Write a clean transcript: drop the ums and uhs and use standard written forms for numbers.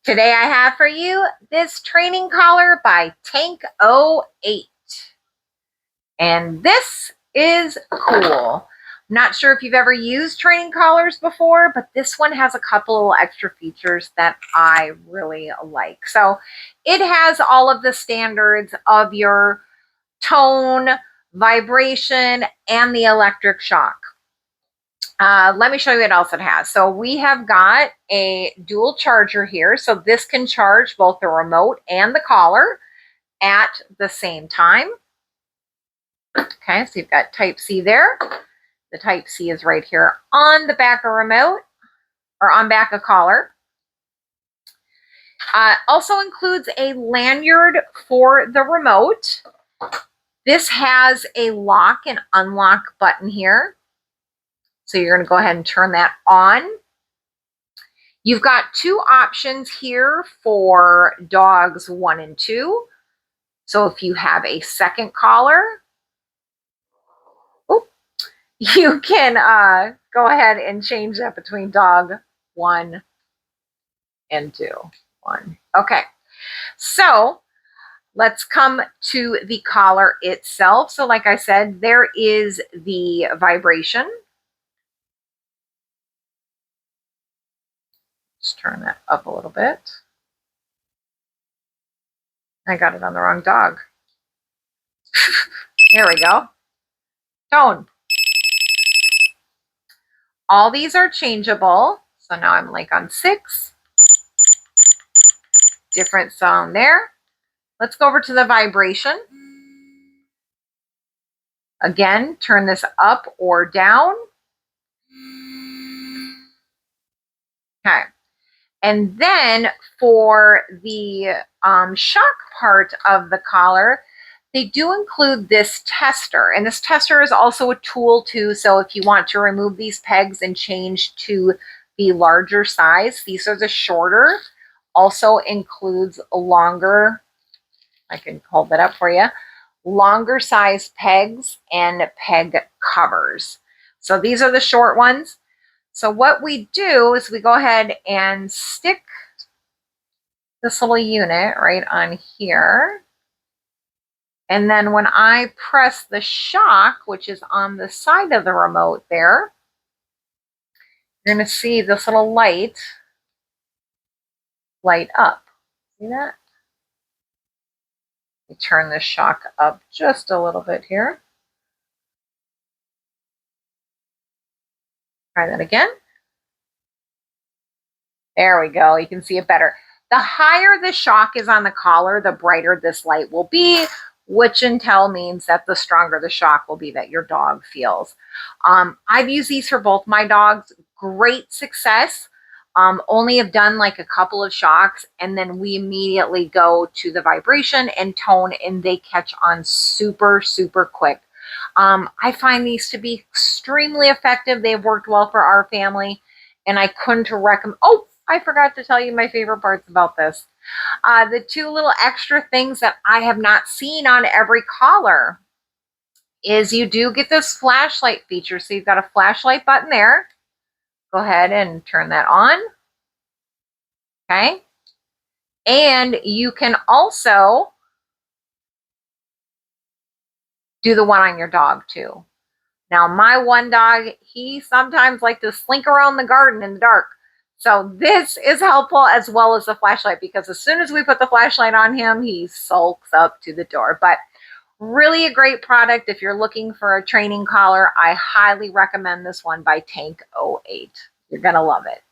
Today I have for you this training collar by Tank 08. And this is cool. I'm not sure if you've ever used training collars before, but this one has a couple of extra features that I really like. So it has all of the standards of your tone, vibration, and the electric shock. Let me show you what else it has. So we have got a dual charger here. So this can charge both the remote and the collar at the same time. Okay, so you've got Type-C there. The Type-C is right here on the back of remote or on back of collar. Also includes a lanyard for the remote. This has a lock and unlock button here. So you're going to go ahead and turn that on. You've got two options here for dogs 1 and 2. So if you have a second collar, you can go ahead and change that between dog 1 and 2. 1. Okay, so let's come to the collar itself. So like I said, there is the vibration. Let's turn that up a little bit. I got it on the wrong dog. There we go. Tone. All these are changeable. So now I'm like on 6. Different sound there. Let's go over to the vibration. Again, turn this up or down. Okay. And then for the shock part of the collar, they do include this tester. And this tester is also a tool too. So if you want to remove these pegs and change to the larger size, these are the shorter. Also includes a longer, I can hold that up for you, longer size pegs and peg covers. So these are the short ones. So what we do is we go ahead and stick this little unit right on here. And then when I press the shock, which is on the side of the remote there, you're going to see this little light light up. See that? We turn the shock up just a little bit here. Try that again. There we go. You can see it better. The higher the shock is on the collar, the brighter this light will be, which in tell means that the stronger the shock will be that your dog feels. I've used these for both my dogs. Great success. Only have done like a couple of shocks, and then we immediately go to the vibration and tone, and they catch on super, super quick. I find these to be extremely effective. They've worked well for our family, and I couldn't recommend. Oh, I forgot to tell you my favorite parts about this. The two little extra things that I have not seen on every collar is you do get this flashlight feature. So you've got a flashlight button there. Go ahead and turn that on. Okay. And you can also do the one on your dog too. Now, my one dog, he sometimes likes to slink around the garden in the dark. So this is helpful as well as the flashlight, because as soon as we put the flashlight on him, he sulks up to the door. But really a great product. If you're looking for a training collar, I highly recommend this one by Tank 08. You're going to love it.